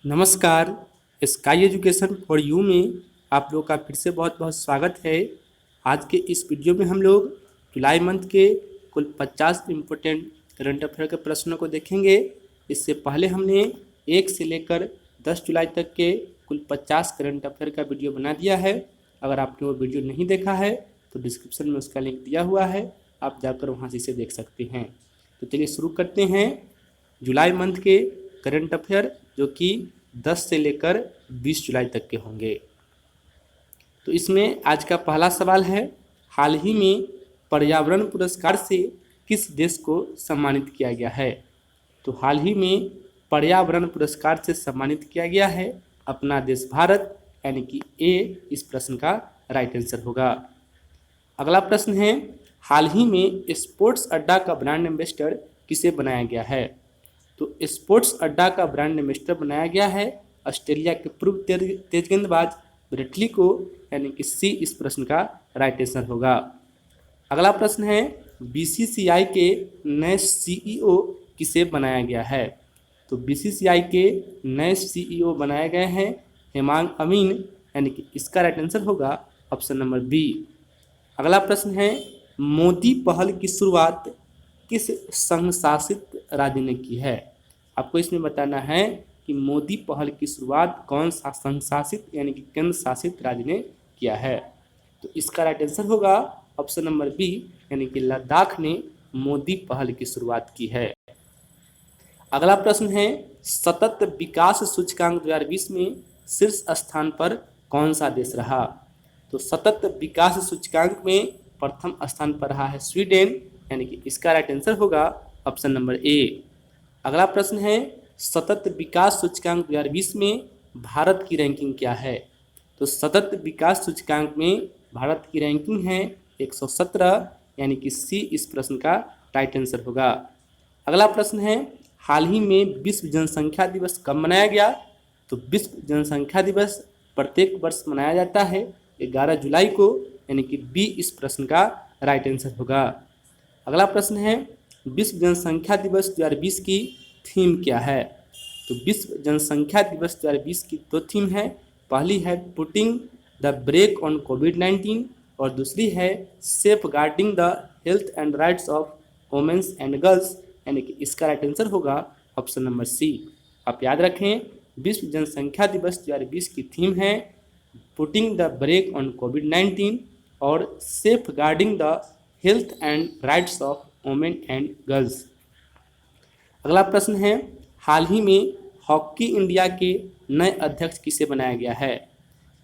नमस्कार। Sky education for you में आप लोग का फिर से बहुत बहुत स्वागत है। आज के इस वीडियो में हम लोग जुलाई मंथ के कुल 50 इम्पोर्टेंट करंट अफेयर के प्रश्नों को देखेंगे। इससे पहले हमने 1 से लेकर 10 जुलाई तक के कुल 50 करंट अफेयर का वीडियो बना दिया है। अगर आपने वो वीडियो नहीं देखा है तो डिस्क्रिप्शन में उसका लिंक दिया हुआ है, आप जाकर वहाँ से इसे देख सकते हैं। तो चलिए शुरू करते हैं जुलाई मंथ के करंट अफेयर, जो कि 10 से लेकर 20 जुलाई तक के होंगे। तो इसमें आज का पहला सवाल है, हाल ही में पर्यावरण पुरस्कार से किस देश को सम्मानित किया गया है? तो हाल ही में पर्यावरण पुरस्कार से सम्मानित किया गया है अपना देश भारत, यानी कि ए इस प्रश्न का राइट आंसर होगा। अगला प्रश्न है, हाल ही में स्पोर्ट्स अड्डा का ब्रांड एम्बेसडर किसे बनाया गया है? तो स्पोर्ट्स अड्डा का ब्रांड एम्बेसडर बनाया गया है ऑस्ट्रेलिया के पूर्व तेज गेंदबाज ब्रेटली को, यानी कि सी इस प्रश्न का राइट आंसर होगा। अगला प्रश्न है, बीसीसीआई के नए सीईओ किसे बनाया गया है? तो बीसीसीआई के नए सीईओ बनाए गए हैं हेमांग अमीन, यानी कि इसका राइट आंसर होगा ऑप्शन नंबर बी। अगला प्रश्न है, मोदी पहल की शुरुआत किस संघ शासित राज्य ने की है? आपको इसमें बताना है कि मोदी पहल की शुरुआत कौन सा संघ शासित यानी कि केंद्र शासित राज्य ने किया है? तो इसका राइट आंसर होगा ऑप्शन नंबर बी, यानी कि लद्दाख ने मोदी पहल की शुरुआत की है। अगला प्रश्न है, सतत विकास सूचकांक 2020 में शीर्ष स्थान पर कौन सा देश रहा? तो सतत विकास सूचकांक में प्रथम स्थान पर रहा है स्वीडन, यानी कि इसका राइट आंसर होगा ऑप्शन नंबर ए। अगला प्रश्न है, सतत विकास सूचकांक 2020 में भारत की रैंकिंग क्या है? तो सतत विकास सूचकांक में भारत की रैंकिंग है 117, यानी कि सी इस प्रश्न का राइट आंसर होगा। अगला प्रश्न है, हाल ही में विश्व जनसंख्या दिवस कब मनाया गया? तो विश्व जनसंख्या दिवस प्रत्येक वर्ष मनाया जाता है 11 जुलाई को, यानी कि बी इस प्रश्न का राइट आंसर होगा। अगला प्रश्न है, विश्व जनसंख्या दिवस 2020 की थीम क्या है? तो विश्व जनसंख्या दिवस 2020 की दो थीम है, पहली है पुटिंग द ब्रेक ऑन कोविड-19 और दूसरी है safeguarding the health and rights of womens and girls, यानी कि इसका राइट आंसर होगा ऑप्शन नंबर सी। आप याद रखें, विश्व जनसंख्या दिवस 2020 की थीम है पुटिंग द ब्रेक ऑन कोविड-19 और safeguarding the health and rights of women and girls. अगला प्रश्न है, हाल ही में हॉकी इंडिया के नए अध्यक्ष किसे बनाया गया है?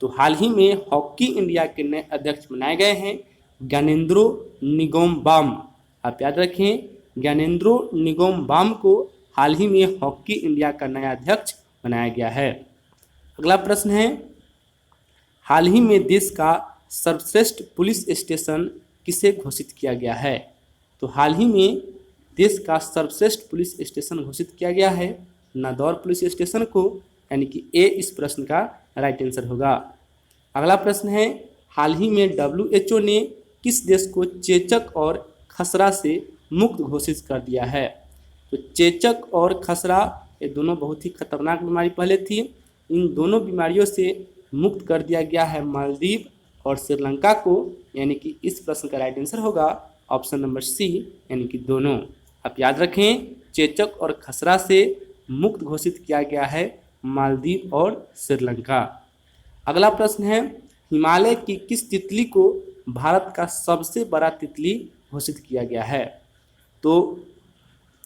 तो हाल ही में हॉकी इंडिया के नए अध्यक्ष बनाए गए हैं ज्ञानेंद्रो निंगोमबाम। आप याद रखें, ज्ञानेंद्रो निंगोमबाम को हाल ही में हॉकी इंडिया का नया अध्यक्ष बनाया गया है। अगला प्रश्न है, हाल ही में देश का सर्वश्रेष्ठ पुलिस स्टेशन किसे घोषित किया गया है? तो हाल ही में देश का सर्वश्रेष्ठ पुलिस स्टेशन घोषित किया गया है नादौर पुलिस स्टेशन को, यानी कि ए इस प्रश्न का राइट आंसर होगा। अगला प्रश्न है, हाल ही में WHO ने किस देश को चेचक और खसरा से मुक्त घोषित कर दिया है? तो चेचक और खसरा ये दोनों बहुत ही खतरनाक बीमारी पहले थी, इन दोनों बीमारियों से मुक्त कर दिया गया है मालदीव और श्रीलंका को, यानी कि इस प्रश्न का राइट आंसर होगा ऑप्शन नंबर सी, यानी कि दोनों। आप याद रखें, चेचक और खसरा से मुक्त घोषित किया गया है मालदीव और श्रीलंका। अगला प्रश्न है, हिमालय की किस तितली को भारत का सबसे बड़ा तितली घोषित किया गया है? तो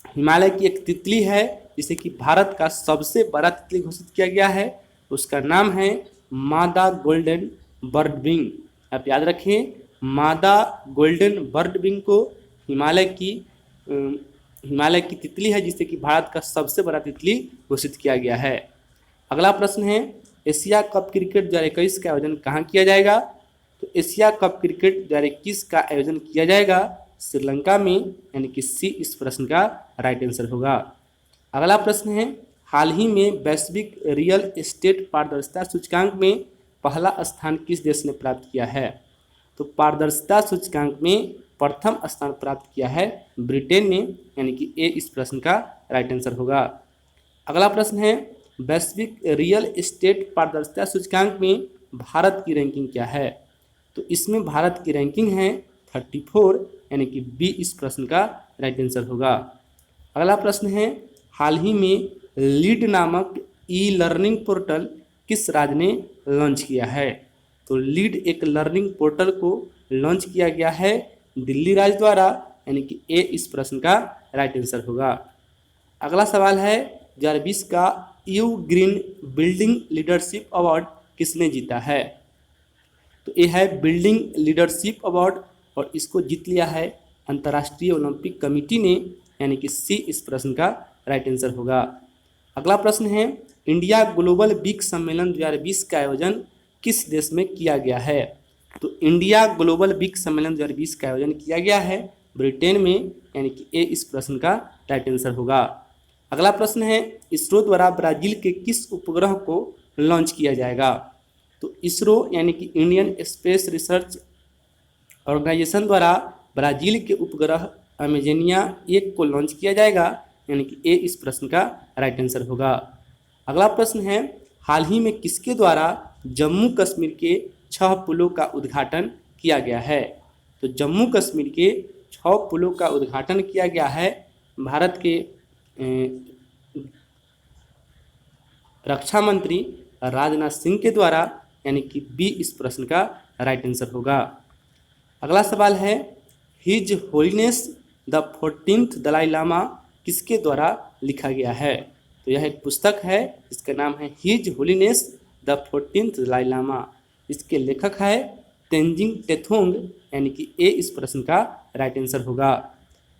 हिमालय की एक तितली है जिसे कि भारत का सबसे बड़ा तितली घोषित किया गया है, उसका नाम है मादा गोल्डन बर्डविंग। आप याद रखें, मादा गोल्डन बर्डविंग को हिमालय की तितली है जिसे कि भारत का सबसे बड़ा तितली घोषित किया गया है। अगला प्रश्न है, एशिया कप क्रिकेट 2021 का आयोजन कहाँ किया जाएगा? तो एशिया कप क्रिकेट 2021 का आयोजन किया जाएगा श्रीलंका में, यानी कि सी इस प्रश्न का राइट आंसर होगा। अगला प्रश्न है, हाल ही में वैश्विक रियल एस्टेट पारदर्शिता सूचकांक में पहला स्थान किस देश ने प्राप्त किया है? तो पारदर्शिता सूचकांक में प्रथम स्थान प्राप्त किया है ब्रिटेन ने, यानी कि ए इस प्रश्न का राइट आंसर होगा। अगला प्रश्न है, वैश्विक रियल एस्टेट पारदर्शिता सूचकांक में भारत की रैंकिंग क्या है? तो इसमें भारत की रैंकिंग है 34, यानी कि बी इस प्रश्न का राइट आंसर होगा। अगला प्रश्न है, हाल ही में लीड नामक ई लर्निंग पोर्टल किस राज्य ने लॉन्च किया है? तो लीड एक लर्निंग पोर्टल को लॉन्च किया गया है दिल्ली राज्य द्वारा, यानी कि ए इस प्रश्न का राइट आंसर होगा। अगला सवाल है, 2020 का you green building leadership award किसने जीता है? तो ये है बिल्डिंग लीडरशिप अवार्ड और इसको जीत लिया है अंतर्राष्ट्रीय ओलंपिक कमेटी ने, यानी कि सी इस प्रश्न का राइट आंसर होगा। अगला प्रश्न है, इंडिया ग्लोबल बिग सम्मेलन 2020 का आयोजन किस देश में किया गया है? तो इंडिया ग्लोबल बिग सम्मेलन 2020 का आयोजन किया गया है ब्रिटेन में, यानी कि ए इस प्रश्न का राइट आंसर होगा। अगला प्रश्न है, इसरो द्वारा ब्राजील के किस उपग्रह को लॉन्च किया जाएगा? तो इसरो यानी कि इंडियन स्पेस रिसर्च ऑर्गेनाइजेशन द्वारा ब्राजील के उपग्रह अमेजनिया 1 को लॉन्च किया जाएगा, यानी कि ए इस प्रश्न का राइट आंसर होगा। अगला प्रश्न है, हाल ही में किसके द्वारा जम्मू कश्मीर के 6 पुलों का उद्घाटन किया गया है? तो जम्मू कश्मीर के 6 पुलों का उद्घाटन किया गया है भारत के रक्षा मंत्री राजनाथ सिंह के द्वारा, यानी कि बी इस प्रश्न का राइट आंसर होगा। अगला सवाल है, his holiness the 14th Dalai Lama किसके द्वारा लिखा गया है? तो यह एक पुस्तक है, इसका नाम है his holiness the 14th Dalai Lama. इसके लेखक है तेंजिंग टेथोंग, यानी कि ए इस प्रश्न का राइट आंसर होगा।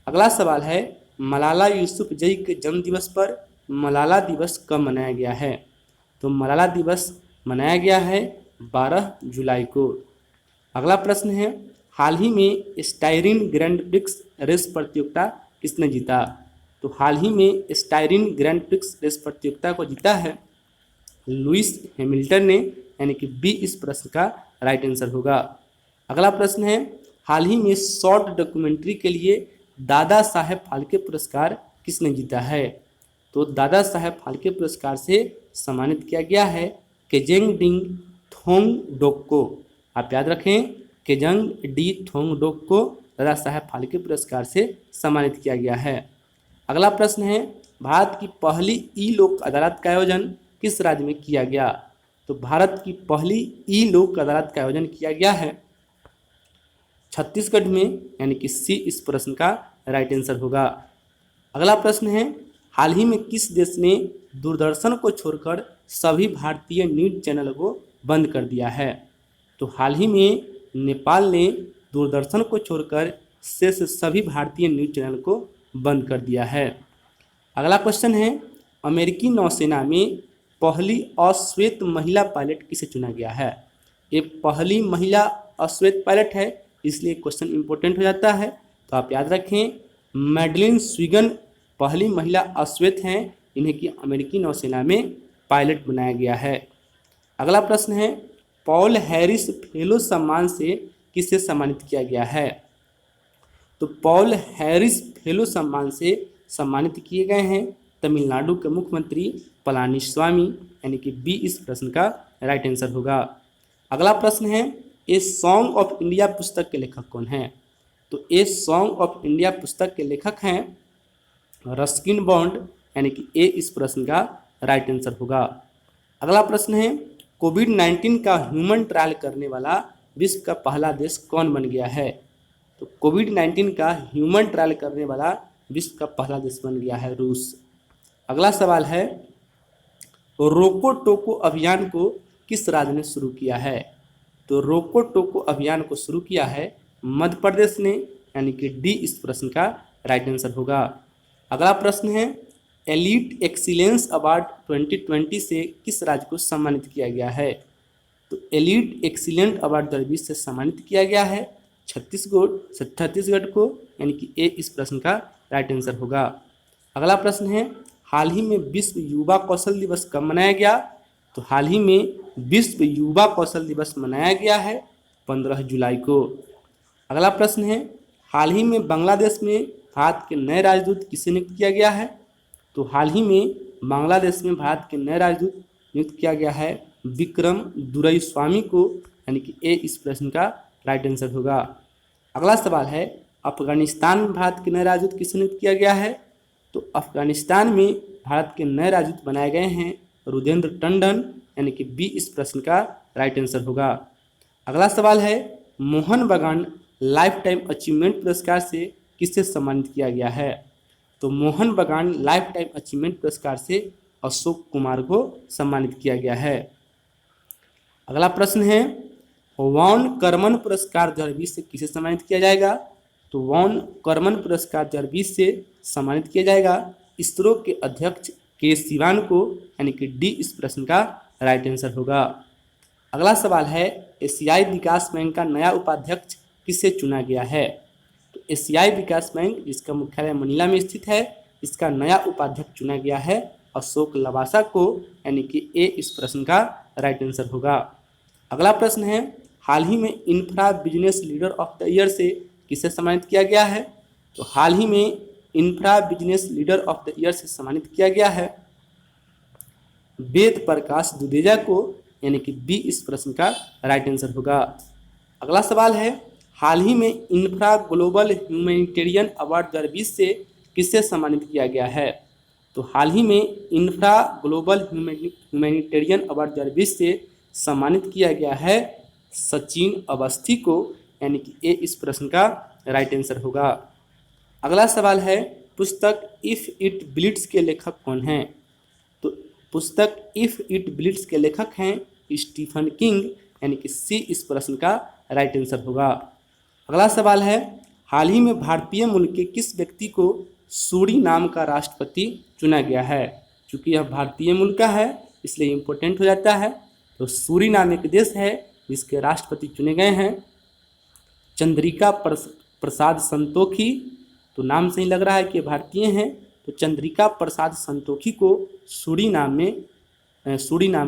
अगला सवाल है, मलाला यूसुफजई के जन्म दिवस पर मलाला दिवस कब मनाया गया है? तो मलाला दिवस मनाया गया है 12 जुलाई को। अगला प्रश्न है, हाल ही में स्टाइरिन ग्रैंड प्रिक्स रेस प्रतियोगिता किसने जीता? तो हाल ही में स्टाइरिन ग्रैंड प्रिक्स रेस प्रतियोगिता को जीता है लुइस हैमिल्टन ने, यानी कि बी इस प्रश्न का राइट आंसर होगा। अगला प्रश्न है, हाल ही में शॉर्ट डॉक्यूमेंट्री के लिए दादा साहेब फाल्के पुरस्कार किसने जीता है? तो दादा साहेब फाल्के पुरस्कार से सम्मानित किया गया है केजेंग डिंग थोंग डोक को। आप याद रखें, केजंग डी थोंग डोक को दादा साहेब फाल्के पुरस्कार से सम्मानित किया गया है। अगला प्रश्न है, भारत की पहली ई लोक अदालत का आयोजन किस राज्य में किया गया? तो भारत की पहली ई लोक अदालत का आयोजन किया गया है छत्तीसगढ़ में, यानी कि सी इस प्रश्न का राइट आंसर होगा। अगला प्रश्न है, हाल ही में किस देश ने दूरदर्शन को छोड़कर सभी भारतीय न्यूज चैनल को बंद कर दिया है? तो हाल ही में नेपाल ने दूरदर्शन को छोड़कर शेष सभी भारतीय न्यूज चैनल को बंद कर दिया है। अगला क्वेश्चन है, अमेरिकी नौसेना में पहली अश्वेत महिला पायलट किसे चुना गया है? ये पहली महिला अश्वेत पायलट है, इसलिए क्वेश्चन इंपॉर्टेंट हो जाता है। तो आप याद रखें, मैडलिन स्विगन पहली महिला अश्वेत हैं, इन्हें की अमेरिकी नौसेना में पायलट बनाया गया है। अगला प्रश्न है, पॉल हैरिस फेलो सम्मान से किसे सम्मानित किया गया है? तो पॉल हैरिस फेलो सम्मान से सम्मानित किए गए हैं तमिलनाडु के मुख्यमंत्री पलानीस्वामी, यानी कि बी इस प्रश्न का राइट आंसर होगा। अगला प्रश्न है, ए सॉन्ग ऑफ इंडिया पुस्तक के लेखक कौन हैं? तो ए सॉन्ग ऑफ इंडिया पुस्तक के लेखक हैं रस्किन बॉन्ड, यानी कि ए इस प्रश्न का राइट आंसर होगा। अगला प्रश्न है, कोविड-19 का ह्यूमन ट्रायल करने वाला विश्व का पहला देश कौन बन गया है? तो कोविड-19 का ह्यूमन ट्रायल करने वाला विश्व का पहला देश बन गया है रूस। अगला सवाल है, रोको टोको अभियान को किस राज्य ने शुरू किया है? तो रोको टोको अभियान को शुरू किया है मध्य प्रदेश ने, यानी कि डी इस प्रश्न का राइट आंसर होगा। अगला प्रश्न है, एलीट एक्सीलेंस अवार्ड 2020 से किस राज्य को सम्मानित किया गया है? तो एलीट एक्सीलेंट अवार्ड 2020 से सम्मानित किया गया है छत्तीसगढ़ को, यानी कि ए इस प्रश्न का राइट आंसर होगा। अगला प्रश्न है, हाल ही में विश्व युवा कौशल दिवस कब मनाया गया? तो हाल ही में विश्व युवा कौशल दिवस मनाया गया है 15 जुलाई को। अगला प्रश्न है, हाल ही में बांग्लादेश में भारत के नए राजदूत किसे नियुक्त किया गया है? तो हाल ही में बांग्लादेश में भारत के नए राजदूत नियुक्त किया गया है? विक्रम दुरईस्वामी को, यानी कि ए इस प्रश्न का राइट आंसर होगा। अगला सवाल है, अफगानिस्तान में भारत के नए राजदूत किसे नियुक्त किया गया है? तो अफगानिस्तान में भारत के नए राजदूत बनाए गए हैं रुदेंद्र टंडन, यानी कि बी इस प्रश्न का राइट आंसर होगा। अगला सवाल है, मोहन बागान लाइफ टाइम अचीवमेंट पुरस्कार से किसे सम्मानित किया गया है? तो मोहन बागान लाइफ टाइम अचीवमेंट पुरस्कार से अशोक कुमार को सम्मानित किया गया है। अगला प्रश्न है, वॉन करमन पुरस्कार 2020 से किसे सम्मानित किया जाएगा? तो वॉन करमन पुरस्कार 2020 से सम्मानित किया जाएगा इसरो के अध्यक्ष के सिवान को, यानी कि डी इस प्रश्न का राइट आंसर होगा। अगला सवाल है, एशियाई विकास बैंक का नया उपाध्यक्ष किसे चुना गया है? तो एशियाई विकास बैंक, जिसका मुख्यालय मनीला में स्थित है, इसका नया उपाध्यक्ष चुना गया है अशोक लवासा को, यानी कि ए इस प्रश्न का राइट आंसर होगा। अगला प्रश्न है, हाल ही में infra business leader of the year से किसे सम्मानित किया गया है? तो हाल ही में infra business leader of the year से सम्मानित किया गया है वेद प्रकाश दुदेजा को, यानी कि बी इस प्रश्न का राइट आंसर होगा। अगला सवाल है, हाल ही में इंफ्रा ग्लोबल ह्यूमैनिटेरियन अवार्ड 2020 से किसे सम्मानित किया गया है? तो हाल ही में इंफ्रा ग्लोबल ह्यूमैनिटेरियन अवार्ड 2020 से सम्मानित किया गया है सचिन अवस्थी को, यानी कि ए इस प्रश्न का राइट आंसर होगा। अगला सवाल है, पुस्तक इफ़ इट ब्लीड्स के लेखक कौन हैं? तो पुस्तक इफ़ इट ब्लीड्स के लेखक हैं स्टीफन किंग, यानी कि सी इस प्रश्न का राइट आंसर होगा। अगला सवाल है, हाल ही में भारतीय मूल के किस व्यक्ति को सूरीनाम का राष्ट्रपति चुना गया है? चूँकि यह भारतीय मूल का है इसलिए इम्पोर्टेंट हो जाता है। तो सूरीनाम एक देश है जिसके राष्ट्रपति चुने गए हैं चंद्रिका प्रसाद संतोखी। तो नाम से ही लग रहा है कि भारतीय हैं, तो चंद्रिका प्रसाद संतोखी को सूरीनाम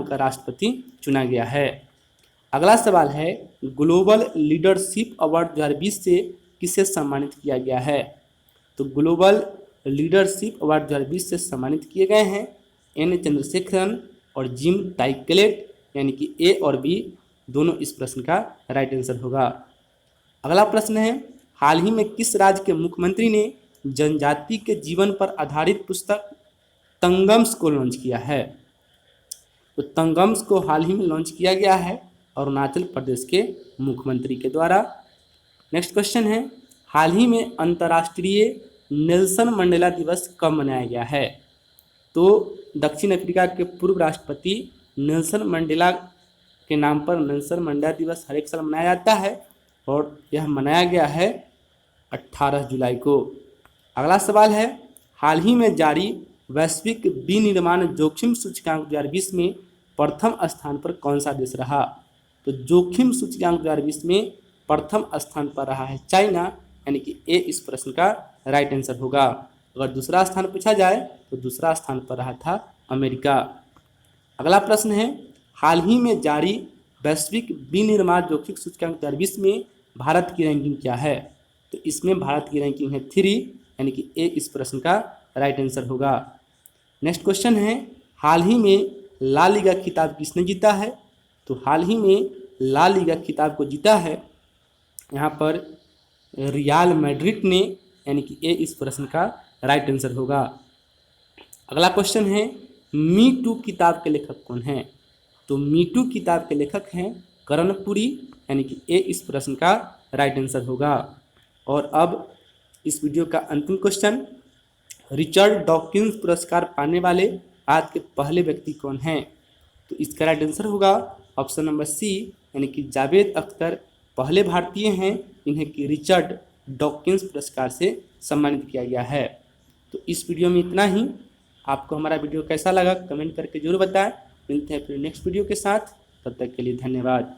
का राष्ट्रपति चुना गया है। अगला सवाल है, ग्लोबल लीडरशिप अवार्ड 2020 से किसे सम्मानित किया गया है? तो ग्लोबल लीडरशिप अवार्ड 2020 से सम्मानित किए गए हैं एन चंद्रशेखरन और जिम टाइकलेट, यानी कि ए और बी दोनों इस प्रश्न का राइट आंसर होगा। अगला प्रश्न है, हाल ही में किस राज्य के मुख्यमंत्री ने जनजाति के जीवन पर आधारित पुस्तक तंगम्स को लॉन्च किया है? तो तंगम्स को हाल ही में लॉन्च किया गया है अरुणाचल प्रदेश के मुख्यमंत्री के द्वारा। नेक्स्ट क्वेश्चन है, हाल ही में अंतर्राष्ट्रीय नेल्सन मंडेला दिवस कब मनाया गया है? तो दक्षिण अफ्रीका के पूर्व राष्ट्रपति नेल्सन मंडेला के नाम पर नेल्सन मंडेला दिवस हर एक साल मनाया जाता है और यह मनाया गया है 18 जुलाई को। अगला सवाल है, हाल ही में जारी वैश्विक विनिर्माण जोखिम सूचकांक 2020 में प्रथम स्थान पर कौन सा देश रहा? तो जोखिम सूचकांक 2020 में प्रथम स्थान पर रहा है चाइना, यानी कि ए इस प्रश्न का राइट आंसर होगा। अगर दूसरा स्थान पूछा जाए तो दूसरा स्थान पर रहा था अमेरिका। अगला प्रश्न है, हाल ही में जारी वैश्विक विनिर्माण जोखिम सूचकांक 2020 में भारत की रैंकिंग क्या है? तो इसमें भारत की रैंकिंग है 3, यानी कि ए इस प्रश्न का राइट आंसर होगा। नेक्स्ट क्वेश्चन है, हाल ही में ला लीगा खिताब किसने जीता है? तो हाल ही में ला लीगा खिताब को जीता है यहाँ पर रियाल मैड्रिड ने, यानी कि ए इस प्रश्न का राइट आंसर होगा। अगला क्वेश्चन है, मी टू किताब के लेखक कौन हैं? तो मी टू किताब के लेखक हैं कर्णपुरी, यानी कि ए इस प्रश्न का राइट आंसर होगा। और अब इस वीडियो का अंतिम क्वेश्चन, रिचर्ड डॉकिंस पुरस्कार पाने वाले आज के पहले व्यक्ति कौन हैं? तो इसका राइट आंसर होगा ऑप्शन नंबर सी, यानी कि जावेद अख्तर पहले भारतीय हैं जिन्हें कि रिचर्ड डॉकिंस पुरस्कार से सम्मानित किया गया है। तो इस वीडियो में इतना ही। आपको हमारा वीडियो कैसा लगा कमेंट करके जरूर बताएं। मिलते हैं फिर नेक्स्ट वीडियो के साथ, तब तक के लिए धन्यवाद।